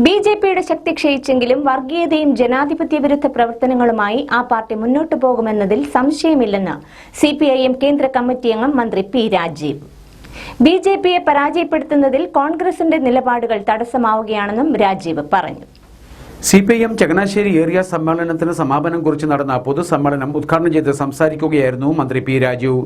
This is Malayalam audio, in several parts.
ബിജെപിയുടെ ശക്തി ക്ഷയിച്ചെങ്കിലും വർഗീയതയും ജനാധിപത്യ വിരുദ്ധ പ്രവർത്തനങ്ങളുമായി ആ പാർട്ടി മുന്നോട്ടു പോകുമെന്നതിൽ സംശയമില്ലെന്ന് സിപിഐഎം കേന്ദ്ര കമ്മിറ്റി അംഗം മന്ത്രി പി രാജീവ്. ബിജെപിയെ പരാജയപ്പെടുത്തുന്നതിൽ കോൺഗ്രസിന്റെ നിലപാടുകൾ തടസ്സമാവുകയാണെന്നും രാജീവ് പറഞ്ഞു. സിപിഐഎം ചങ്ങനാശ്ശേരി ഏരിയ സമ്മേളനത്തിന് സമാപനം കുറിച്ച് നടന്ന പൊതുസമ്മേളനം ഉദ്ഘാടനം ചെയ്ത് സംസാരിക്കുകയായിരുന്നു മന്ത്രി പി രാജീവ്.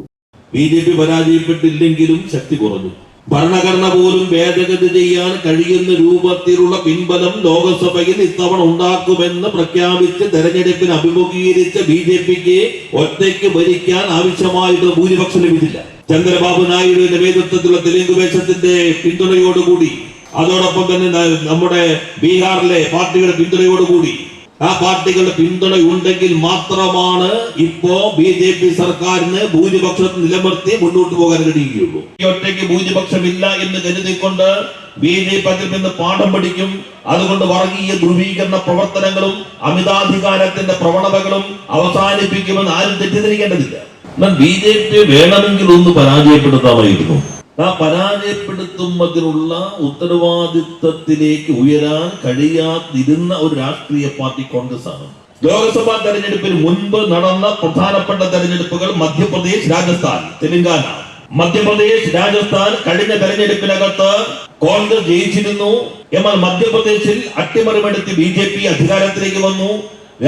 ബിജെപി പരാജയപ്പെട്ടില്ലെങ്കിലും ശക്തി കുറഞ്ഞു. ഭരണഘടന പോലും ഭേദഗതി ചെയ്യാൻ കഴിയുന്ന രൂപത്തിലുള്ള പിൻബലം ലോകസഭയിൽ ഇത്തവണ ഉണ്ടാക്കുമെന്ന് പ്രഖ്യാപിച്ച് തെരഞ്ഞെടുപ്പിന് അഭിമുഖീകരിച്ച ബിജെപിക്ക് ഒറ്റയ്ക്ക് ഭരിക്കാൻ ആവശ്യമായിട്ടുള്ള ഭൂരിപക്ഷം ലഭിച്ചില്ല. ചന്ദ്രബാബു നായിഡുവിന്റെ നേതൃത്വത്തിലുള്ള തെലുങ്ക് ദേശത്തിന്റെ പിന്തുണയോടുകൂടി, അതോടൊപ്പം തന്നെ നമ്മുടെ ബീഹാറിലെ പാർട്ടികളുടെ പിന്തുണയോടുകൂടി, ആ പാർട്ടികളുടെ പിന്തുണ ഉണ്ടെങ്കിൽ മാത്രമാണ് ഇപ്പോ ബിജെപി സർക്കാരിന് ഭൂരിപക്ഷം നിലനിർത്തി മുന്നോട്ട് പോകാൻ കഴിയുകയുള്ളൂ. ഈ ഒറ്റയ്ക്ക് ഭൂരിപക്ഷമില്ല എന്ന് കരുതിക്കൊണ്ട് ബിജെപി അതിൽ നിന്ന് പാഠം പഠിക്കും. അതുകൊണ്ട് വർഗീയ ധ്രുവീകരണ പ്രവർത്തനങ്ങളും അമിതാധികാരത്തിന്റെ പ്രവണതകളും അവസാനിപ്പിക്കുമെന്ന് ആരും തെറ്റിദ്ധരിക്കേണ്ടതില്ല. എന്നാൽ ബിജെപി വേണമെങ്കിൽ ഒന്ന് പരാജയപ്പെടുത്താമായിരുന്നു. ആ പരാജയപ്പെടുത്തുന്നതിനുള്ള ഉത്തരവാദിത്വത്തിലേക്ക് ഉയരാൻ കഴിയാതിരുന്ന ഒരു രാഷ്ട്രീയ പാർട്ടി കോൺഗ്രസ് ആണ്. ലോക്സഭാ തെരഞ്ഞെടുപ്പിന് മുൻപ് നടന്ന പ്രധാനപ്പെട്ട തെരഞ്ഞെടുപ്പുകൾ മധ്യപ്രദേശ്, രാജസ്ഥാൻ, തെലങ്കാന. മധ്യപ്രദേശ്, രാജസ്ഥാൻ കഴിഞ്ഞ തെരഞ്ഞെടുപ്പിനകത്ത് കോൺഗ്രസ് ജയിച്ചിരുന്നു. എന്നാൽ മധ്യപ്രദേശിൽ അട്ടിമറിമെടുത്ത് ബിജെപി അധികാരത്തിലേക്ക് വന്നു.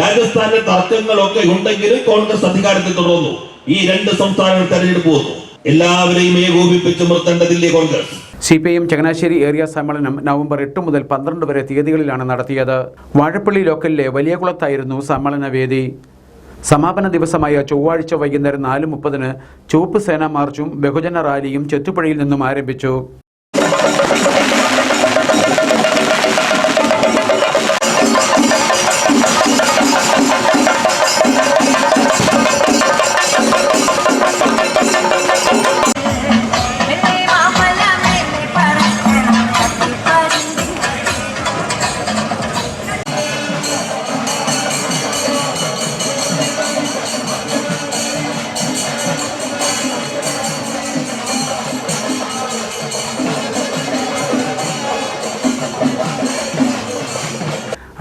രാജസ്ഥാനിലെ തർക്കങ്ങളൊക്കെ ഉണ്ടെങ്കിലും കോൺഗ്രസ് അധികാരത്തിൽ തുടർന്നു. ഈ രണ്ട് സംസ്ഥാനങ്ങൾ തെരഞ്ഞെടുപ്പ് വന്നു. എല്ലാവരെയും ഏകോപിപ്പിച്ച് നിർത്തേണ്ടതില്ലേ കോൺഗ്രസ്? സിപിഐഎം ചങ്ങനാശ്ശേരി ഏരിയ സമ്മേളനം നവംബർ 8 മുതൽ 12 വരെ തീയതികളിലാണ് നടത്തിയത്. വാഴപ്പള്ളി ലോക്കലിലെ വലിയകുളത്തായിരുന്നു സമ്മേളന വേദി. സമാപന ദിവസമായ ചൊവ്വാഴ്ച വൈകുന്നേരം 4:30 ചുവപ്പ് സേന മാർച്ചും ബഹുജന റാലിയും ചെത്തുപുഴയിൽ നിന്നും ആരംഭിച്ചു.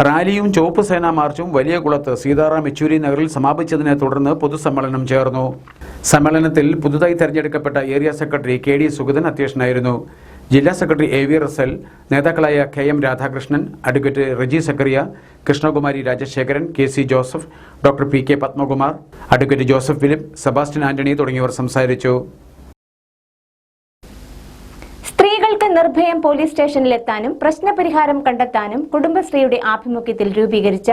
റാലിയും ചുവപ്പ് സേനാ മാർച്ചും വലിയകുളത്ത് സീതാറാം യെച്ചൂരി നഗറിൽ സമാപിച്ചതിനെ തുടർന്ന് പൊതുസമ്മേളനം ചേർന്നു. സമ്മേളനത്തിൽ പുതുതായി തെരഞ്ഞെടുക്കപ്പെട്ട area secretary K D Sugathan അധ്യക്ഷനായിരുന്നു. ജില്ലാ സെക്രട്ടറി എ വി റസൽ, നേതാക്കളായ K M Radhakrishnan, advocate Reji Zachariah, Krishnakumari Rajasekharan, K C Joseph, doctor P K Padmakumar, advocate Joseph Philip, Sebastian Antony തുടങ്ങിയവർ സംസാരിച്ചു. സ്ത്രീകൾക്ക് നിർഭയം പോലീസ് സ്റ്റേഷനിലെത്താനും പ്രശ്നപരിഹാരം കണ്ടെത്താനും കുടുംബശ്രീയുടെ ആഭിമുഖ്യത്തിൽ രൂപീകരിച്ച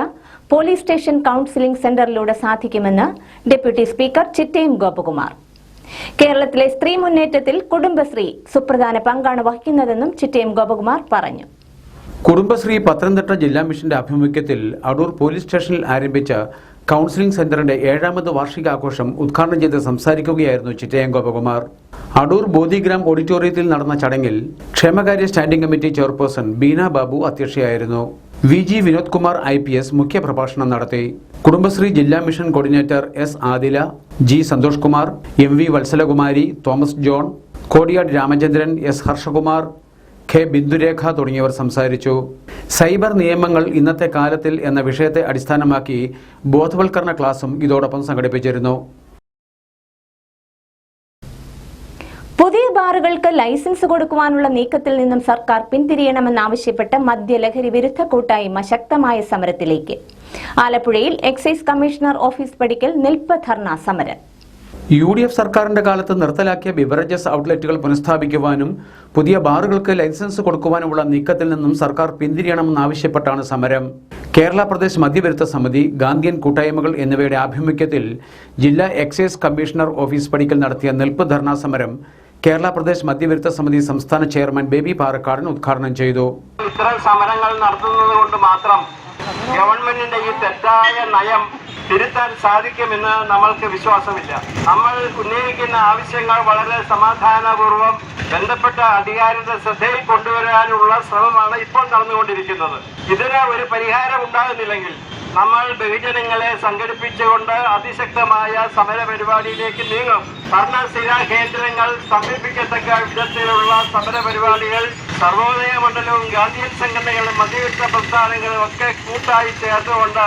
പോലീസ് സ്റ്റേഷൻ കൌൺസിലിംഗ് സെന്ററിലൂടെ സാധിക്കുമെന്ന് ഡെപ്യൂട്ടി സ്പീക്കർ ചിറ്റയം ഗോപകുമാർ. കേരളത്തിലെ സ്ത്രീ മുന്നേറ്റത്തിൽ കുടുംബശ്രീ സുപ്രധാന പങ്കാണ് വഹിക്കുന്നതെന്നും ചിറ്റയം ഗോപകുമാർ പറഞ്ഞു. കുടുംബശ്രീ പത്തനംതിട്ട ജില്ലാ മിഷന്റെ ആഭിമുഖ്യത്തിൽ അടൂർ പോലീസ് സ്റ്റേഷനിൽ ആരംഭിച്ച കൌൺസിലിംഗ് സെന്ററിന്റെ 7ാമത് വാർഷികാഘോഷം ഉദ്ഘാടനം ചെയ്ത് സംസാരിക്കുകയായിരുന്നു ചിറ്റയം ഗോപകുമാർ. അടൂർ ബോധിഗ്രാം ഓഡിറ്റോറിയത്തിൽ നടന്ന ചടങ്ങിൽ ക്ഷേമകാര്യ standing committee chairperson Beena Babu അധ്യക്ഷയായിരുന്നു. വി വിനോദ് കുമാർ IPS മുഖ്യപ്രഭാഷണം നടത്തി. കുടുംബശ്രീ ജില്ലാ mission coordinator S Adila, G Santhosh Kumar, MV Vatsalakumari, Thomas John, Kodiyad Ramachandran, S Harshakumar, K Bindurekha തുടങ്ങിയവർ സംസാരിച്ചു. സൈബർ നിയമങ്ങൾ ഇന്നത്തെ കാലത്തിൽ എന്ന വിഷയത്തെ അടിസ്ഥാനമാക്കി ബോധവൽക്കരണ ക്ലാസും ഇതോടൊപ്പം സംഘടിപ്പിച്ചിരുന്നു. പുതിയ ബാറുകൾക്ക് ലൈസൻസ് കൊടുക്കുവാനുള്ള നീക്കത്തിൽ നിന്നും സർക്കാർ പിന്തിരിയണമെന്നാവശ്യപ്പെട്ട് മദ്യലഹരി വിരുദ്ധ കൂട്ടായ്മ ശക്തമായ സമരത്തിലേക്ക്. ആലപ്പുഴയിൽ എക്സൈസ് കമ്മീഷണർ ഓഫീസ് പടിക്കൽ നിൽപ്പ് ധർണ സമരം. UDF സർക്കാരിന്റെ കാലത്ത് നിർത്തലാക്കിയ ബിവറേജസ് ഔട്ട്ലെറ്റുകൾ പുനഃസ്ഥാപിക്കുവാനും പുതിയ ബാറുകൾക്ക് ലൈസൻസ് കൊടുക്കുവാനുമുള്ള നീക്കത്തിൽ നിന്നും സർക്കാർ പിന്തിരിയണമെന്നാവശ്യപ്പെട്ടാണ് സമരം. കേരള പ്രദേശ് മദ്യവിരുദ്ധ സമിതി, ഗാന്ധിയൻ കൂട്ടായ്മകൾ എന്നിവയുടെ ആഭിമുഖ്യത്തിൽ ജില്ലാ എക്സൈസ് കമ്മീഷണർ ഓഫീസ് പടിക്കൽ നടത്തിയ നിൽപ്പ് ധർണാ സമരം കേരള പ്രദേശ് മദ്യവിരുദ്ധ സമിതി സംസ്ഥാന ചെയർമാൻ ബേബി പാറക്കാടൻ ഉദ്ഘാടനം ചെയ്തു. ഇത്തരം സമരങ്ങൾ നടത്തുന്നത് കൊണ്ട് മാത്രം ഗവൺമെന്റിന്റെ ഈ തെറ്റായ നയം തിരുത്താൻ സാധിക്കുമെന്ന് നമ്മൾക്ക് വിശ്വാസമില്ല. നമ്മൾ ഉന്നയിക്കുന്ന ആവശ്യങ്ങൾ വളരെ സമാധാനപൂർവ്വം ബന്ധപ്പെട്ട അധികാരികളുടെ ശ്രദ്ധയിൽ കൊണ്ടുവരാനുള്ള ശ്രമമാണ് ഇപ്പോൾ നടന്നുകൊണ്ടിരിക്കുന്നത്. ഇതിന് ഒരു പരിഹാരം ഉണ്ടാകുന്നില്ലെങ്കിൽ നമ്മൾ ബഹുജനങ്ങളെ സംഘടിപ്പിച്ചുകൊണ്ട് അതിശക്തമായ സമര പരിപാടിയിലേക്ക് നീങ്ങും. ഭരണസ്ഥിര കേന്ദ്രങ്ങൾ സമീപിക്കത്തക്ക വിധത്തിലുള്ള സമര പരിപാടികൾ സർവോദയ മണ്ഡലവും ഗാന്ധിയൻ സംഘടനകളും മധ്യവിരുദ്ധ പ്രസ്ഥാനങ്ങളും ഒക്കെ കൂട്ടായി ചേർത്തുകൊണ്ട്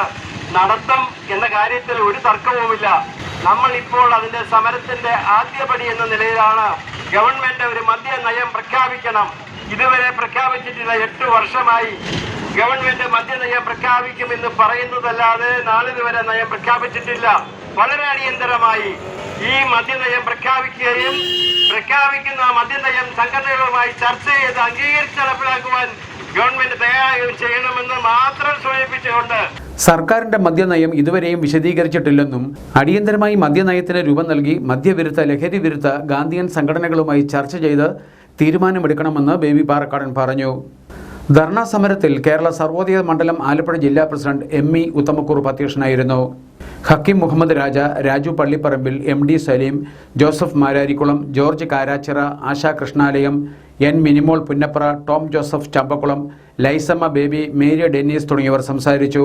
നടത്തും എന്ന കാര്യത്തിൽ ഒരു തർക്കവുമില്ല. നമ്മൾ ഇപ്പോൾ അതിന്റെ സമരത്തിന്റെ ആദ്യപടി എന്ന നിലയിലാണ്. ഗവൺമെന്റ് ഒരു മദ്യ നയം പ്രഖ്യാപിക്കണം. ഇതുവരെ പ്രഖ്യാപിച്ചിട്ടില്ല. 8 വർഷമായി ഗവൺമെന്റ് മദ്യനയം പ്രഖ്യാപിക്കുമെന്ന് പറയുന്നതല്ലാതെ നാളിതുവരെ നയം പ്രഖ്യാപിച്ചിട്ടില്ല. വളരെ അടിയന്തരമായി ഈ മദ്യനയം പ്രഖ്യാപിക്കുകയും പ്രഖ്യാപിക്കുന്ന മദ്യനയം സംഘടനകളുമായി ചർച്ച ചെയ്ത് അംഗീകരിച്ച് നടപ്പിലാക്കുവാൻ ഗവൺമെന്റ് തയ്യാറാകുകയും ചെയ്യണമെന്ന് മാത്രം സൂചിപ്പിച്ചുകൊണ്ട് സർക്കാരിന്റെ മദ്യനയം ഇതുവരെയും വിശദീകരിച്ചിട്ടില്ലെന്നും അടിയന്തരമായി മദ്യനയത്തിന് രൂപം നൽകി മദ്യവിരുദ്ധ ലഹരി വിരുദ്ധ ഗാന്ധിയൻ സംഘടനകളുമായി ചർച്ച ചെയ്ത് തീരുമാനമെടുക്കണമെന്ന് ബേബി പാറക്കാടൻ പറഞ്ഞു. ധർണാ സമരത്തിൽ കേരള സർവോദയ മണ്ഡലം ആലപ്പുഴ ജില്ലാ പ്രസിഡന്റ് എം.ഇ. ഉത്തമക്കുറുപ്പ് അധ്യക്ഷനായിരുന്നു. Hakeem Muhammad Raja, Raju Pallipparambil, MD Saleem, Joseph Mararikulam, George Karachira, Asha Krishnalayam, N. Minimol Punnapra, Tom Joseph Champakulam, Laisamma Baby, Mary Dennis തുടങ്ങിയവർ സംസാരിച്ചു.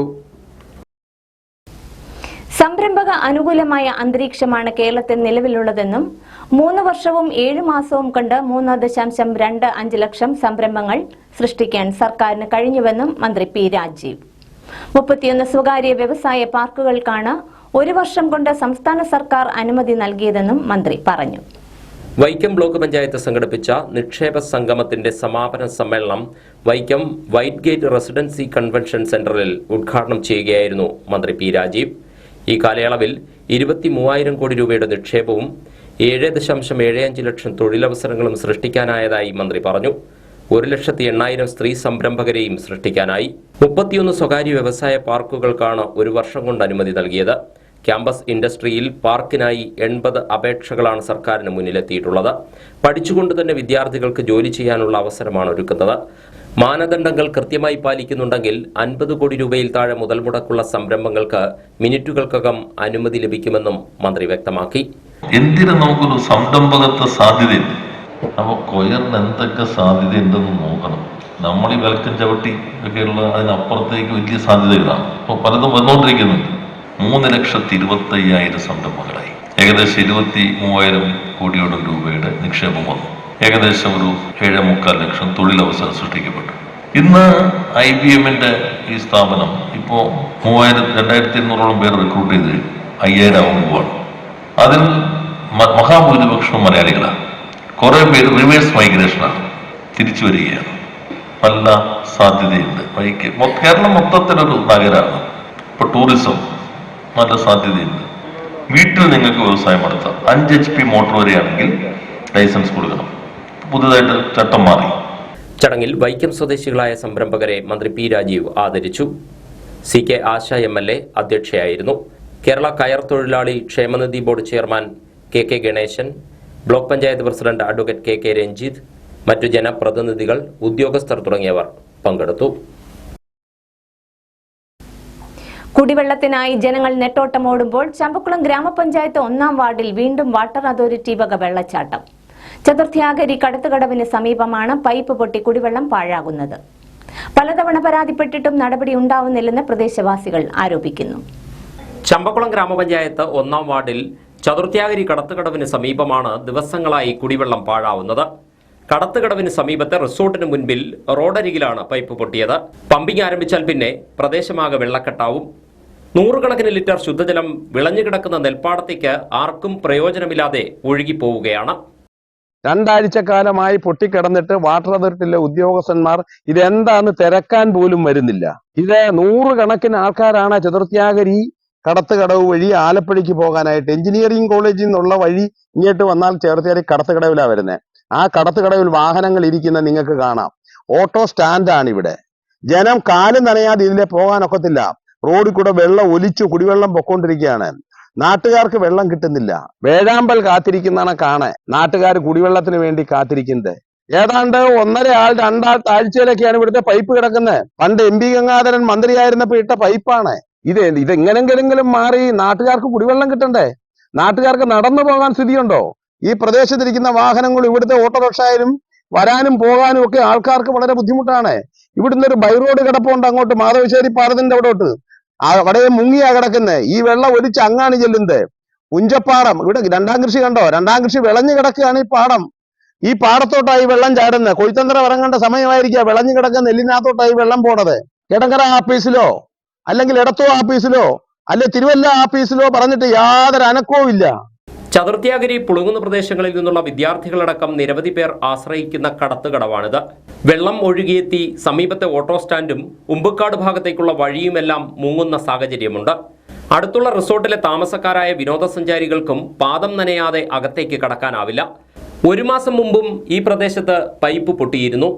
സംരംഭക അനുകൂലമായ അന്തരീക്ഷമാണ് കേരളത്തിൽ നിലവിലുള്ളതെന്നും 3 വർഷവും 7 മാസവും കൊണ്ട് 3.25 ലക്ഷം സംരംഭങ്ങൾ സൃഷ്ടിക്കാൻ സർക്കാരിന് കഴിഞ്ഞുവെന്നും മന്ത്രി പി രാജീവ്. 31 സ്വകാര്യ വ്യവസായ പാർക്കുകൾക്കാണ് 1 വർഷം കൊണ്ട് സംസ്ഥാന സർക്കാർ അനുമതി നൽകിയതെന്നും മന്ത്രി പറഞ്ഞു. വൈക്കം ബ്ലോക്ക് പഞ്ചായത്ത് സംഘടിപ്പിച്ച നിക്ഷേപ സംഗമത്തിന്റെ സമാപന സമ്മേളനം Vaikom white gate residency convention സെന്ററിൽ ഉദ്ഘാടനം ചെയ്യുകയായിരുന്നു മന്ത്രി പി രാജീവ്. ഈ കാലയളവിൽ 23,000 കോടി രൂപയുടെ നിക്ഷേപവും 7.75 ലക്ഷം തൊഴിലവസരങ്ങളും സൃഷ്ടിക്കാനായതായി മന്ത്രി പറഞ്ഞു. 1,80,000 സ്ത്രീ സംരംഭകരെയും സൃഷ്ടിക്കാനായി. 31 സ്വകാര്യ വ്യവസായ പാർക്കുകൾക്കാണ് 1 വർഷം കൊണ്ട് അനുമതി നൽകിയത്. ക്യാമ്പസ് ഇൻഡസ്ട്രിയിൽ പാർക്കിനായി 80 അപേക്ഷകളാണ് സർക്കാരിന് മുന്നിലെത്തിയിട്ടുള്ളത്. പഠിച്ചുകൊണ്ട് തന്നെ വിദ്യാർത്ഥികൾക്ക് ജോലി ചെയ്യാനുള്ള അവസരമാണ് ഒരുക്കുന്നത്. മാനദണ്ഡങ്ങൾ കൃത്യമായി പാലിക്കുന്നുണ്ടെങ്കിൽ 50 കോടി രൂപയിൽ താഴെ മുതൽ മുടക്കുള്ള സംരംഭങ്ങൾക്ക് മിനിറ്റുകൾക്കകം അനുമതി ലഭിക്കുമെന്നും മന്ത്രി വ്യക്തമാക്കി. എന്തിന് നമുക്കൊരു സംരംഭകത്വ സാധ്യതയുണ്ട്, നമുക്ക് ഉയർന്ന എന്തൊക്കെ സാധ്യതയുണ്ടെന്ന് നോക്കണം. നമ്മൾ ഈ വെൽക്കം ചവിട്ടി ഒക്കെയുള്ള അതിനപ്പുറത്തേക്ക് വലിയ സാധ്യതകളാണ് ഇപ്പോൾ പലതും വന്നുകൊണ്ടിരിക്കുന്നുണ്ട്. 3,25,000 സംരംഭങ്ങളായി ഏകദേശം 23,000 കോടിയോളം രൂപയുടെ നിക്ഷേപം വന്നു. ഏകദേശം ഒരു 7.25 ലക്ഷം തൊഴിലവസരം സൃഷ്ടിക്കപ്പെട്ടു. ഇന്ന് IBMന്റെ ഈ സ്ഥാപനം ഇപ്പോൾ 2,200 പേർ റിക്രൂട്ട് ചെയ്ത് 5,000 ആവുമ്പോഴാണ്. അതിൽ മഹാഭൂരിപക്ഷം മലയാളികളാണ്. കുറേ പേര് റിവേഴ്സ് മൈഗ്രേഷനാണ്, തിരിച്ചു വരികയാണ്. നല്ല സാധ്യതയുണ്ട്. കേരളം മൊത്തത്തിലൊരു നഗരമാണ്. ഇപ്പോൾ ടൂറിസം നല്ല സാധ്യതയുണ്ട്. വീട്ടിൽ നിങ്ങൾക്ക് വ്യവസായം നടത്താം. 5 HP മോട്ടോർ വരെയാണെങ്കിൽ ലൈസൻസ് കൊടുക്കണം. പുതുതായിട്ട് ചട്ടം മാറി. ചടങ്ങിൽ വൈക്കം സ്വദേശികളായ സംരംഭകരെ മന്ത്രി പി രാജീവ് ആദരിച്ചു. CK ആശ MLA അധ്യക്ഷയായിരുന്നു. കേരള കയർ തൊഴിലാളി ക്ഷേമനിധി board chairman KK Ganesan, block panchayat president advocate KK Ranjith, മറ്റു ജനപ്രതിനിധികൾ, ഉദ്യോഗസ്ഥർ തുടങ്ങിയവർ പങ്കെടുത്തു. കുടിവെള്ളത്തിനായി ജനങ്ങൾ നെട്ടോട്ടമോടുമ്പോൾ ചമ്പക്കുളം ഗ്രാമപഞ്ചായത്ത് 1-ാം വാർഡിൽ വീണ്ടും വാട്ടർ അതോറിറ്റി വക വെള്ളച്ചാട്ടം. ചതുർത്ഥ്യാഗരി കടത്തുകടവിന് സമീപമാണ് പൈപ്പ് പൊട്ടി കുടിവെള്ളം പാഴാകുന്നത്. പലതവണ പരാതിപ്പെട്ടിട്ടും നടപടി ഉണ്ടാവുന്നില്ലെന്ന് പ്രദേശവാസികൾ ആരോപിക്കുന്നു. ചമ്പക്കുളം ഗ്രാമപഞ്ചായത്ത് 1-ാം വാർഡിൽ ചതുർത്ഥ്യാഗരി കടത്തുകടവിന് സമീപമാണ് ദിവസങ്ങളായി കുടിവെള്ളം പാഴാവുന്നത്. കടത്തുകടവിന് സമീപത്തെ റിസോർട്ടിന് മുൻപിൽ റോഡരികിലാണ് പൈപ്പ് പൊട്ടിയത്. പമ്പിംഗ് ആരംഭിച്ചാൽ പിന്നെ പ്രദേശമാകെ വെള്ളക്കെട്ടാവും. 100 കണക്കിന് ലിറ്റർ ശുദ്ധജലം വിളഞ്ഞുകിടക്കുന്ന നെൽപ്പാടത്തേക്ക് ആർക്കും പ്രയോജനമില്ലാതെ ഒഴുകിപ്പോവുകയാണ്. 2 ആഴ്ചക്കാലമായി പൊട്ടിക്കിടന്നിട്ട് വാട്ടർ അതോറിറ്റിയിലെ ഉദ്യോഗസ്ഥന്മാർ ഇതെന്താന്ന് തിരക്കാൻ പോലും വരുന്നില്ല. ഇത് 100 കണക്കിന് ആൾക്കാരാണ് ചതുർത്ഥ്യാഗരി കടത്തുകടവ് വഴി ആലപ്പുഴയ്ക്ക് പോകാനായിട്ട് എഞ്ചിനീയറിംഗ് കോളേജിൽ നിന്നുള്ള വഴി ഇങ്ങോട്ട് വന്നാൽ ചേർത്തേരി കടത്തുകടവിലാണ് വരുന്നത്. ആ കടത്തുകടവിൽ വാഹനങ്ങൾ ഇരിക്കുന്ന നിങ്ങൾക്ക് കാണാം. ഓട്ടോ സ്റ്റാൻഡാണ് ഇവിടെ. ജനം കാലും നനയാതെ ഇതിലെ പോകാനൊക്കത്തില്ല. റോഡിൽ കൂടെ വെള്ളം ഒലിച്ചു കുടിവെള്ളം പൊക്കോണ്ടിരിക്കുകയാണ്. നാട്ടുകാർക്ക് വെള്ളം കിട്ടുന്നില്ല. വേഴാമ്പൽ കാത്തിരിക്കുന്നതാണ് കാണാൻ നാട്ടുകാർ കുടിവെള്ളത്തിന് വേണ്ടി കാത്തിരിക്കുന്നത്. ഏതാണ്ട് 1.5 ആൾ 2 ആൾ താഴ്ചയിലൊക്കെയാണ് ഇവിടുത്തെ പൈപ്പ് കിടക്കുന്നത്. പണ്ട് MP ഗംഗാധരൻ മന്ത്രിയായിരുന്നപ്പോൾ ഇട്ട പൈപ്പാണ് ഇത്. ഇതെങ്ങനെങ്കിലും മാറി നാട്ടുകാർക്ക് കുടിവെള്ളം കിട്ടണ്ടേ? നാട്ടുകാർക്ക് നടന്നു പോകാൻ സ്ഥിതിയുണ്ടോ? ഈ പ്രദേശത്തിരിക്കുന്ന വാഹനങ്ങൾ ഇവിടുത്തെ ഓട്ടോറിക്ഷയിലും വരാനും പോകാനും ഒക്കെ ആൾക്കാർക്ക് വളരെ ബുദ്ധിമുട്ടാണ്. ഇവിടുന്ന് ഒരു ബൈ റോഡ് കിടപ്പുണ്ട് അങ്ങോട്ട് മാധവശ്ശേരി പാലത്തിന്റെ അവിടോട്ട്. അവിടെ മുങ്ങിയാ കിടക്കുന്നത്. ഈ വെള്ളം ഒലിച്ച് അങ്ങാണ് ചെല്ലുന്നത്. പുഞ്ചപ്പാടം ഇവിടെ 2-ാം കൃഷി കണ്ടോ? 2-ാം കൃഷി വിളഞ്ഞു കിടക്കുകയാണ് ഈ പാടം. ഈ പാടത്തോട്ടായി വെള്ളം ചാടുന്നത്. കൊയ്ത്തന്തര ഇറങ്ങേണ്ട സമയമായിരിക്കുക വിളഞ്ഞു കിടക്കുന്ന നെല്ലിനകത്തോട്ടായി വെള്ളം പോണത്. എടങ്കര ആഫീസിലോ അല്ലെങ്കിൽ എടത്തോ ആഫീസിലോ അല്ലെ തിരുവല്ല ആഫീസിലോ പറഞ്ഞിട്ട് യാതൊരു അനക്കവും ഇല്ല. ചതുർത്ഥ്യാഗിരി പുളുങ്ങുന്ന പ്രദേശങ്ങളിൽ നിന്നുള്ള വിദ്യാർത്ഥികളടക്കം നിരവധി പേർ ആശ്രയിക്കുന്ന കടത്തുകടവാണിത്. വെള്ളം ഒഴുകിയെത്തി സമീപത്തെ ഓട്ടോ സ്റ്റാൻഡും ഉമ്പുക്കാട് ഭാഗത്തേക്കുള്ള വഴിയുമെല്ലാം മുങ്ങുന്ന സാഹചര്യമുണ്ട്. അടുത്തുള്ള റിസോർട്ടിലെ താമസക്കാരായ വിനോദസഞ്ചാരികൾക്കും പാദം നനയാതെ അകത്തേക്ക് കടക്കാനാവില്ല. 1 മാസം മുമ്പും ഈ പ്രദേശത്ത് പൈപ്പ് പൊട്ടിയിരുന്നു.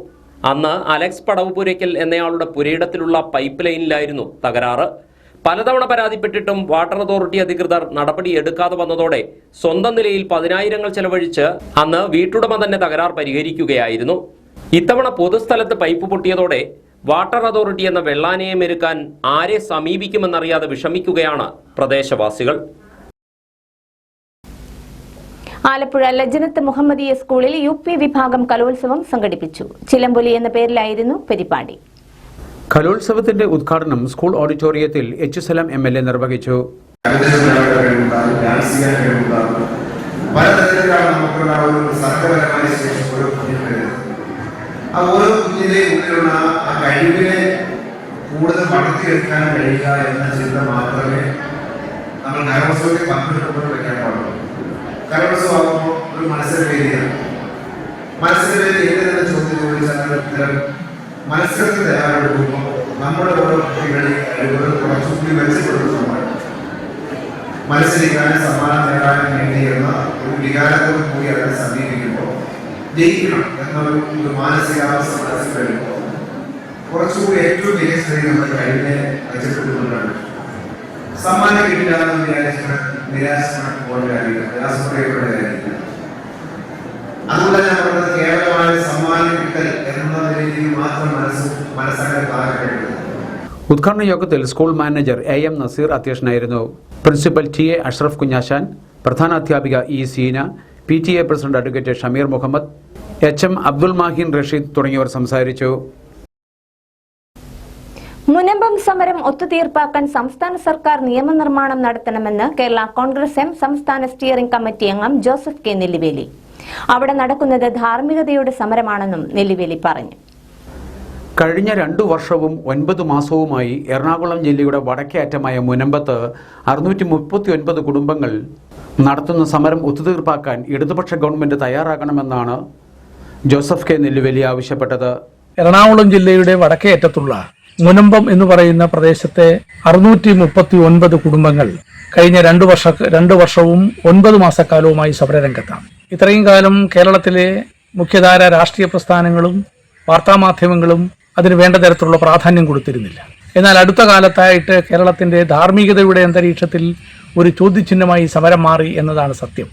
അന്ന് അലക്സ് പടവുപുരയ്ക്കൽ എന്നയാളുടെ പുരയിടത്തിലുള്ള പൈപ്പ് ലൈനിലായിരുന്നു തകരാറ്. പലതവണ പരാതിപ്പെട്ടിട്ടും വാട്ടർ അതോറിറ്റി അധികൃതർ നടപടിയെടുക്കാതെ വന്നതോടെ സ്വന്തം നിലയിൽ 10,000 ചെലവഴിച്ച് അന്ന് വീട്ടുടമ തന്നെ തകരാർ പരിഹരിക്കുകയായിരുന്നു. ഇത്തവണ പൊതുസ്ഥലത്ത് പൈപ്പ് പൊട്ടിയതോടെ വാട്ടർ അതോറിറ്റി എന്ന വെള്ളാനയെ മെരുക്കാൻ ആരെ സമീപിക്കുമെന്നറിയാതെ വിഷമിക്കുകയാണ് പ്രദേശവാസികൾ. ആലപ്പുഴ ലജനത്ത് മുഹമ്മദിയ സ്കൂളിൽ UP വിഭാഗം കലോത്സവം സംഘടിപ്പിച്ചു. ചിലമ്പൊലി എന്ന പേരിലായിരുന്നു പരിപാടി. കലോത്സവത്തിന്റെ ഉദ്ഘാടനം സ്കൂൾ ഓഡിറ്റോറിയത്തിൽ H. സലാം MLA നിർവഹിച്ചു. ഓരോ കുഞ്ഞിന്റെ ഉള്ളിലുള്ള ആ കഴിവിനെ കൂടുതൽ വളർത്തിയെടുക്കാൻ കഴിയുക എന്ന ചിന്ത മാത്രമേ നമ്മൾ കലോത്സവത്തിൽ പങ്കെടുക്കുമ്പോൾ വയ്ക്കാൻ പാടുള്ളൂ. കലോത്സവമാകുമ്പോൾ ഒരു മത്സരവേദിയാണ്. മത്സരവേദി ഏതെന്ന ചോദ്യം ചോദിച്ചാൽ മത്സരത്തിൽ തയ്യാറെടുക്കുമ്പോൾ നമ്മുടെ ഓരോ കുട്ടികളെ കഴിവുകൾ കുറച്ചുകൂടി മെച്ചപ്പെടുത്തുന്നതാണ്. മത്സരിക്കാനും സമ്മാനം നേടാനും വേണ്ടി എന്ന ഒരു വികാരത്തോട് കൂടി അതിനെ സമീപിക്കുമ്പോൾ ജയിക്കണം എന്നൊരു മാനസികാവസ്ഥ മനസ്സിൽ വരുമ്പോൾ കുറച്ചുകൂടി ഏറ്റവും വികസിത നമ്മുടെ കഴിവിനെ മെച്ചപ്പെടുത്തുന്നതാണ്. സമ്മാനം കിട്ടില്ല എന്ന് നിരാശപ്പെടേണ്ട കാര്യമില്ല, നിരാശപ്പെടേണ്ട കാര്യമില്ല. അതുകൊണ്ട് ഞാൻ പറഞ്ഞത് കേവലമായ സമ്മാനം കിട്ടൽ എന്ന രീതിയിൽ മാത്രം മനസ്സാക്കാൻ താല്പര്യപ്പെടുന്നത്. ഉദ്ഘാടന യോഗത്തിൽ സ്കൂൾ മാനേജർ AM നസീർ അധ്യക്ഷനായിരുന്നു. പ്രിൻസിപ്പൽ TA അഷ്റഫ് കുഞ്ഞാശാൻ, പ്രധാനാധ്യാപിക E. Seena, PTA president advocate Shameer Muhammad, HM Abdul Mahin Rasheed തുടങ്ങിയവർ സംസാരിച്ചു. മുനമ്പം സമരം ഒത്തുതീർപ്പാക്കാൻ സംസ്ഥാന സർക്കാർ നിയമനിർമ്മാണം നടത്തണമെന്ന് കേരള കോൺഗ്രസ് M സംസ്ഥാന സ്റ്റിയറിംഗ് കമ്മിറ്റി അംഗം ജോസഫ് K. നെല്ലിവേലി. അവിടെ നടക്കുന്നത് ധാർമ്മികതയുടെ സമരമാണെന്നും നെല്ലിവേലി പറഞ്ഞു. കഴിഞ്ഞ 2 വർഷവും 9 മാസവുമായി എറണാകുളം ജില്ലയുടെ വടക്കേ അറ്റമായ മുനമ്പത്ത് 639 കുടുംബങ്ങൾ നടത്തുന്ന സമരം ഒത്തുതീർപ്പാക്കാൻ ഇടതുപക്ഷ ഗവൺമെന്റ് തയ്യാറാകണമെന്നാണ് ജോസഫ് K. നെല്ലിവേലി ആവശ്യപ്പെട്ടത്. എറണാകുളം ജില്ലയുടെ വടക്കേ അറ്റത്തുള്ള മുനമ്പം എന്ന് പറയുന്ന പ്രദേശത്തെ 639 കുടുംബങ്ങൾ കഴിഞ്ഞ 2 വർഷവും 9 മാസക്കാലവുമായി സമരരംഗത്താണ്. ഇത്രയും കാലം കേരളത്തിലെ മുഖ്യധാര രാഷ്ട്രീയ പ്രസ്ഥാനങ്ങളും വാർത്താമാധ്യമങ്ങളും അതിന് വേണ്ട തരത്തിലുള്ള പ്രാധാന്യം കൊടുത്തിരുന്നില്ല. എന്നാൽ അടുത്ത കാലത്തായിട്ട് കേരളത്തിന്റെ ധാർമ്മികതയുടെ അന്തരീക്ഷത്തിൽ ഒരു ചോദ്യചിഹ്നമായി സമരം മാറി എന്നതാണ് സത്യം.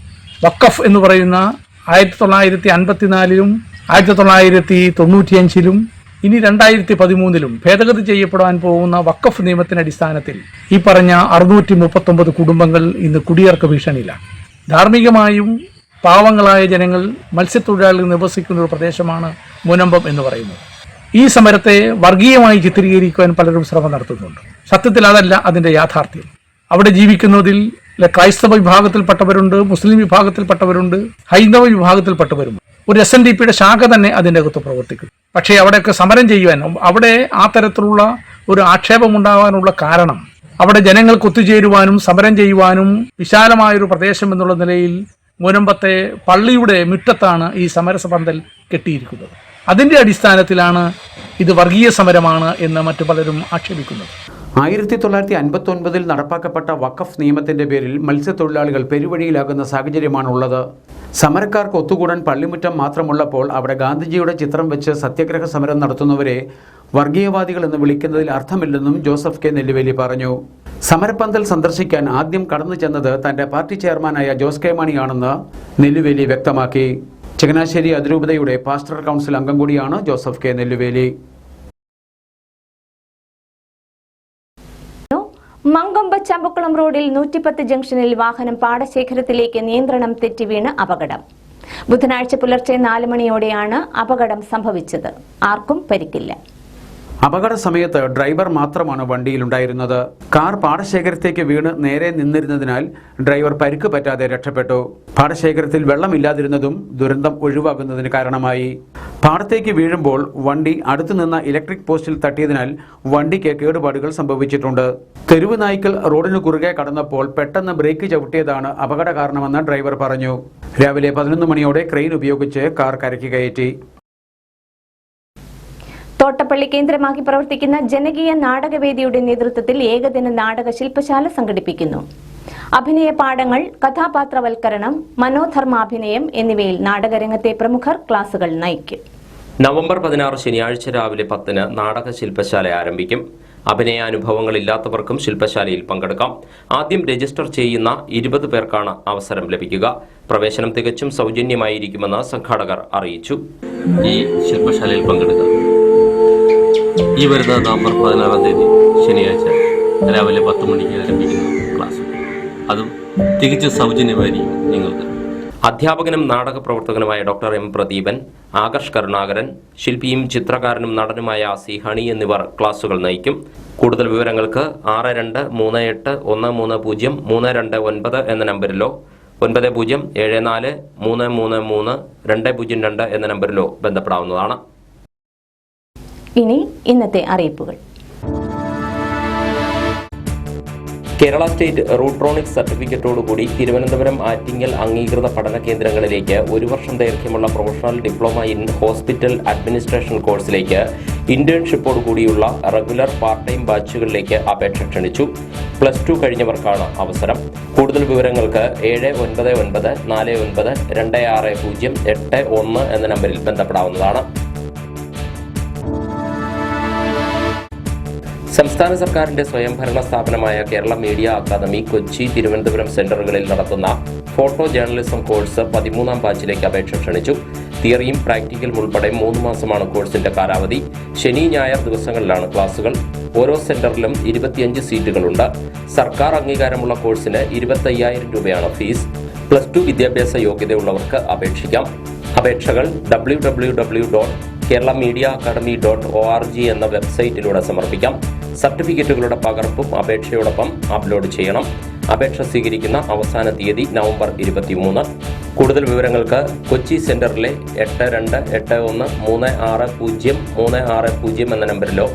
വഖഫ് എന്ന് പറയുന്ന 1954-ലും 1995-ലും ഇനി 2013-ലും ഭേദഗതി ചെയ്യപ്പെടാൻ പോകുന്ന വഖഫ് നിയമത്തിന്റെ അടിസ്ഥാനത്തിൽ ഈ പറഞ്ഞ 639 കുടുംബങ്ങൾ ഇന്ന് കുടിയേർക്ക ഭീഷണിയിലാണ്. ധാർമ്മികമായും പാവങ്ങളായ ജനങ്ങൾ മത്സ്യത്തൊഴിലാളികൾ നിവസിക്കുന്ന ഒരു പ്രദേശമാണ് മുനമ്പം എന്ന് പറയുന്നത്. ഈ സമരത്തെ വർഗീയമായി ചിത്രീകരിക്കുവാൻ പലരും ശ്രമം നടത്തുന്നുണ്ട്. സത്യത്തിൽ അതല്ല അതിന്റെ യാഥാർത്ഥ്യം. അവിടെ ജീവിക്കുന്നതിൽ ക്രൈസ്തവ വിഭാഗത്തിൽപ്പെട്ടവരുണ്ട്, മുസ്ലിം വിഭാഗത്തിൽപ്പെട്ടവരുണ്ട്, ഹൈന്ദവ വിഭാഗത്തിൽപ്പെട്ടവരുണ്ട്. ഒരു SNDPയുടെ ശാഖ തന്നെ അതിൻ്റെ അകത്ത് പ്രവർത്തിക്കും. പക്ഷേ അവിടെയൊക്കെ സമരം ചെയ്യുവാനും അവിടെ ആ തരത്തിലുള്ള ഒരു ആക്ഷേപമുണ്ടാകാനുള്ള കാരണം അവിടെ ജനങ്ങൾക്ക് ഒത്തുചേരുവാനും സമരം ചെയ്യുവാനും വിശാലമായൊരു പ്രദേശം എന്നുള്ള നിലയിൽ മുനമ്പത്തെ പള്ളിയുടെ മുറ്റത്താണ് ഈ സമരസപന്തൽ കെട്ടിയിരിക്കുന്നത്. അതിന്റെ അടിസ്ഥാനത്തിലാണ് ഇത് വർഗീയ സമരമാണ് എന്ന് മറ്റു പലരും ആക്ഷേപിക്കുന്നത്. 1959-ൽ നടപ്പാക്കപ്പെട്ട വഖഫ് നിയമത്തിന്റെ പേരിൽ മത്സ്യത്തൊഴിലാളികൾ പെരുവഴിയിലാകുന്ന സാഹചര്യമാണുള്ളത്. സമരക്കാർക്ക് ഒത്തുകൂടാൻ പള്ളിമുറ്റം മാത്രമുള്ളപ്പോൾ അവിടെ ഗാന്ധിജിയുടെ ചിത്രം വെച്ച് സത്യാഗ്രഹ സമരം നടത്തുന്നവരെ വർഗീയവാദികൾ എന്ന് വിളിക്കുന്നതിൽ അർത്ഥമില്ലെന്നും ജോസഫ് K. നെല്ലിവേലി പറഞ്ഞു. സമരപ്പന്തൽ സന്ദർശിക്കാൻ ആദ്യം കടന്നു ചെന്നത് തന്റെ പാർട്ടി ചെയർമാനായ ജോസ് K. മാണിയാണെന്ന് നെല്ലിവേലി വ്യക്തമാക്കി. ചങ്ങനാശ്ശേരി അതിരൂപതയുടെ പാസ്റ്റർ കൗൺസിൽ അംഗം കൂടിയാണ് ജോസഫ് K. നെല്ലിവേലി. മങ്കൊമ്പ് ചമ്പക്കുളം റോഡിൽ 110 ജംഗ്ഷനിൽ വാഹനം പാടശേഖരത്തിലേക്ക് നിയന്ത്രണം തെറ്റി വീണ് അപകടം. ബുധനാഴ്ച പുലർച്ചെ 4 മണിയോടെയാണ് അപകടം സംഭവിച്ചത്. ആർക്കും പരിക്കില്ല. അപകട സമയത്ത് ഡ്രൈവർ മാത്രമാണ് വണ്ടിയിലുണ്ടായിരുന്നത്. കാർ പാടശേഖരത്തേക്ക് വീണ് നേരെ നിന്നിരുന്നതിനാൽ ഡ്രൈവർ പരിക്ക് പറ്റാതെ രക്ഷപ്പെട്ടു. പാടശേഖരത്തിൽ വെള്ളമില്ലാതിരുന്നതും ദുരന്തം ഒഴിവാകുന്നതിന് കാരണമായി. പാടത്തേക്ക് വീഴുമ്പോൾ വണ്ടി അടുത്തുനിന്ന ഇലക്ട്രിക് പോസ്റ്റിൽ തട്ടിയതിനാൽ വണ്ടിക്ക് കേടുപാടുകൾ സംഭവിച്ചിട്ടുണ്ട്. തെരുവ് നായ്ക്കൾ റോഡിന് കുറുകെ കടന്നപ്പോൾ പെട്ടെന്ന് ബ്രേക്ക് ചവിട്ടിയതാണ് അപകട കാരണമെന്ന് ഡ്രൈവർ പറഞ്ഞു. രാവിലെ 11 മണിയോടെ ക്രെയിൻ ഉപയോഗിച്ച് കാർ കരയ്ക്ക് കയറ്റി. തോട്ടപ്പള്ളി കേന്ദ്രമാക്കി പ്രവർത്തിക്കുന്ന ജനകീയ നാടകവേദിയുടെ നേതൃത്വത്തിൽ ഏകദിന നാടക ശില്പശാല സംഘടിപ്പിക്കുന്നു. അഭിനയ പാഠങ്ങൾ, കഥാപാത്രവൽക്കരണം, മനോധർമാഭിനയം എന്നിവയിൽ നാടകരംഗത്തെ പ്രമുഖർ ക്ലാസുകൾ നയിക്കും. നവംബർ 16 ശനിയാഴ്ച രാവിലെ 10-ന് നാടക ശില്പശാല ആരംഭിക്കും. അഭിനയാനുഭവങ്ങളില്ലാത്തവർക്കും ശില്പശാലയിൽ പങ്കെടുക്കാം. ആദ്യം രജിസ്റ്റർ ചെയ്യുന്ന 20 പേർക്കാണ് അവസരം ലഭിക്കുക. പ്രവേശനം തികച്ചും സൗജന്യമായിരിക്കുമെന്ന് സംഘാടകർ അറിയിച്ചു. ഈ ശില്പശാലയിൽ പങ്കെടുക്കാം. ഈ വരുന്ന നവംബർ 16-ാം തീയതി ശനിയാഴ്ച രാവിലെ 10 മണിക്ക് ആരംഭിക്കുന്ന ക്ലാസ്. അതും തികച്ചും സൗജന്യമായിരിക്കും നിങ്ങൾക്ക്. അധ്യാപകനും നാടക പ്രവർത്തകനുമായ ഡോക്ടർ എം പ്രദീപൻ, ആകർഷ് കരുണാകരൻ, ശില്പിയും ചിത്രകാരനും നടനുമായ സി ഹണി എന്നിവർ ക്ലാസുകൾ നയിക്കും. കൂടുതൽ വിവരങ്ങൾക്ക് 62281330 എന്ന നമ്പറിലോ 9074333202 എന്ന നമ്പറിലോ ബന്ധപ്പെടാവുന്നതാണ്. ഇനി ഇന്നത്തെ അറിയിപ്പുകൾ. കേരള സ്റ്റേറ്റ് റൂട്രോണിക്സ് സർട്ടിഫിക്കറ്റോടുകൂടി തിരുവനന്തപുരം ആറ്റിങ്ങൽ അംഗീകൃത പഠന കേന്ദ്രങ്ങളിലേക്ക് 1 വർഷം ദൈർഘ്യമുള്ള professional diploma in hospital administration കോഴ്സിലേക്ക് ഇന്റേൺഷിപ്പോടുകൂടിയുള്ള റെഗുലർ പാർട്ട് ടൈം ബാച്ചുകളിലേക്ക് അപേക്ഷ ക്ഷണിച്ചു. +2 കഴിഞ്ഞവർക്കാണ് അവസരം. കൂടുതൽ വിവരങ്ങൾക്ക് 7949492608 എന്ന നമ്പറിൽ ബന്ധപ്പെടാവുന്നതാണ്. സംസ്ഥാന സർക്കാരിന്റെ സ്വയംഭരണ സ്ഥാപനമായ കേരള മീഡിയ അക്കാദമി കൊച്ചി, തിരുവനന്തപുരം സെന്ററുകളിൽ നടത്തുന്ന ഫോട്ടോ ജേർണലിസം കോഴ്സ് 13ാം ബാച്ചിലേക്ക് അപേക്ഷ ക്ഷണിച്ചു. തിയറിയും പ്രാക്ടിക്കലും ഉൾപ്പെടെ 3 മാസമാണ് കോഴ്സിന്റെ കാലാവധി. ശനി, ഞായർ ദിവസങ്ങളിലാണ് ക്ലാസുകൾ. ഓരോ സെന്ററിലും 25 സീറ്റുകളുണ്ട്. സർക്കാർ അംഗീകാരമുള്ള കോഴ്സിന് 25,000 രൂപയാണ് ഫീസ്. +2 വിദ്യാഭ്യാസ യോഗ്യതയുള്ളവർക്ക് അപേക്ഷിക്കാം. അപേക്ഷകൾ www.keralaMediaAcademy.org എന്ന വെബ്സൈറ്റിലൂടെ സമർപ്പിക്കാം. സർട്ടിഫിക്കറ്റുകളുടെ പകർപ്പും അപേക്ഷയോടൊപ്പം അപ്ലോഡ് ചെയ്യണം. അപേക്ഷ സ്വീകരിക്കുന്ന അവസാന തീയതി നവംബർ 23. കൂടുതൽ വിവരങ്ങൾക്ക് കൊച്ചി സെന്ററിലെ 8281360360 എന്ന നമ്പറിലോ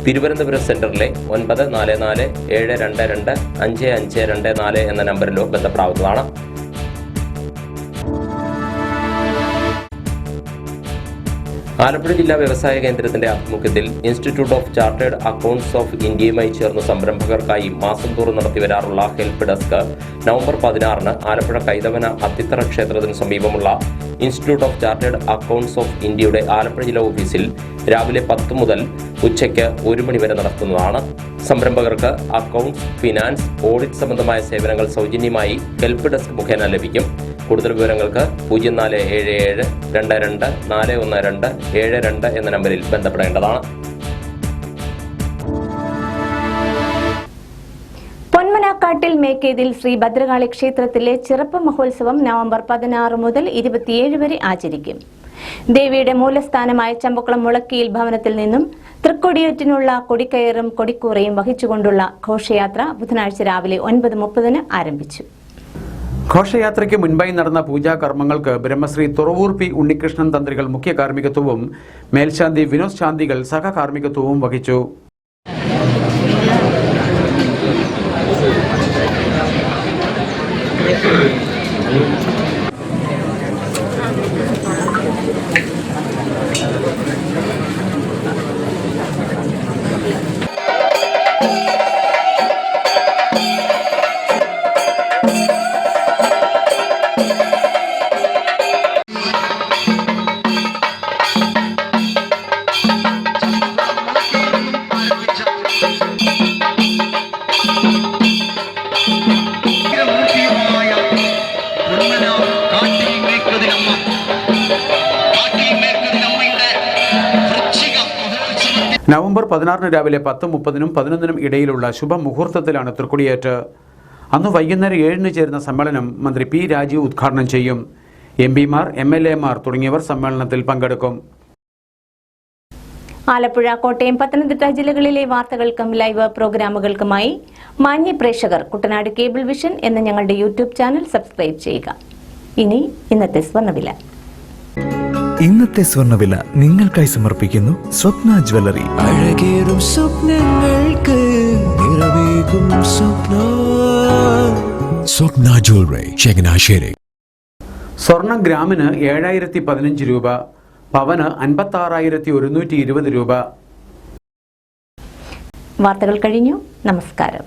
തിരുവനന്തപുരം സെന്ററിലെ 9447225524 എന്ന നമ്പറിലോ ബന്ധപ്പെടാവുന്നതാണ്. ആലപ്പുഴ ജില്ലാ വ്യവസായ കേന്ദ്രത്തിന്റെ ആഭിമുഖ്യത്തിൽ Institute of Chartered Accounts of ഇന്ത്യയുമായി ചേർന്ന് സംരംഭകർക്കായി മാസം തോറും നടത്തിവരാറുള്ള ഹെൽപ്പ് ഡെസ്ക് നവംബർ 16-ന് ആലപ്പുഴ കൈതവന അത്തിത്തറ ക്ഷേത്രത്തിന് സമീപമുള്ള Institute of Chartered Accounts of ഇന്ത്യയുടെ ആലപ്പുഴ ജില്ലാ ഓഫീസിൽ രാവിലെ 10 മുതൽ ഉച്ചയ്ക്ക് 1 മണി വരെ നടത്തുന്നതാണ്. സംരംഭകർക്ക് അക്കൗണ്ട്സ്, ഫിനാൻസ്, ഓഡിറ്റ് സംബന്ധമായ സേവനങ്ങൾ സൗജന്യമായി ഹെൽപ്പ് ഡെസ്ക് മുഖേന ലഭിക്കും. കൂടുതൽ വിവരങ്ങൾക്ക് 0477224172 എന്ന നമ്പറിൽ ബന്ധപ്പെടേണ്ടതാണ്. പൊന്മനാക്കാട്ടിൽ മേക്കേതിൽ ശ്രീ ഭദ്രകാളി ക്ഷേത്രത്തിലെ ചിറപ്പ് മഹോത്സവം നവംബർ 16 മുതൽ 27 വരെ ആചരിക്കും. ദേവിയുടെ മൂലസ്ഥാനമായ ചമ്പക്കുളം മുളക്കിയിൽ ഭവനത്തിൽ നിന്നും തൃക്കൊടിയേറ്റിനുള്ള കൊടിക്കയറും കൊടിക്കൂറയും വഹിച്ചുകൊണ്ടുള്ള ഘോഷയാത്ര ബുധനാഴ്ച രാവിലെ 9:30 ആരംഭിച്ചു. ഘോഷയാത്രയ്ക്ക് മുൻപായി നടന്ന പൂജാകർമ്മങ്ങൾക്ക് ബ്രഹ്മശ്രീ തുറവൂർ പി ഉണ്ണികൃഷ്ണൻ തന്ത്രികൾ മുഖ്യ കാർമ്മികത്വവും മേൽശാന്തി വിനോദ് ശാന്തികൾ സഹകാർമ്മികത്വവും വഹിച്ചു. നവംബർ 16 രാവിലെ 10:30-നും 11-നും ഇടയിലുള്ള ശുഭമുഹൂർത്തത്തിലാണ് തൃക്കൊടിയേറ്റ്. അന്ന് വൈകുന്നേരം 7-ന് ചേരുന്ന സമ്മേളനം മന്ത്രി പി രാജീവ് ഉദ്ഘാടനം ചെയ്യും. എംപിമാർ, MLA മാർ തുടങ്ങിയവർ സമ്മേളനത്തിൽ പങ്കെടുക്കും. ആലപ്പുഴ, കോട്ടയം, പത്തനംതിട്ട ജില്ലകളിലെ വാർത്തകൾക്കും ലൈവ് പ്രോഗ്രാമുകൾക്കുമായി മാന്യ പ്രേക്ഷകർ കുട്ടനാട് കേബിൾ വിഷൻ എന്ന ഞങ്ങളുടെ യൂട്യൂബ് ചാനൽ സബ്സ്ക്രൈബ് ചെയ്യുക. ഇനി ഇന്നത്തെ സ്വർണ്ണവില. ഇന്നത്തെ സ്വർണ്ണവില നിങ്ങൾക്കായി സമർപ്പിക്കുന്നു സ്വപ്ന ജ്വല്ലറി. അഴകേറും സ്വപ്നങ്ങൾക്ക് നിറവേകും സ്വപ്ന ജ്വല്ലറി, ചങ്ങനാശ്ശേരി. സ്വർണം ഗ്രാമിന് 7015 രൂപ, പവന് 56,120 രൂപ. വാർത്തകൾ കഴിഞ്ഞു. നമസ്കാരം.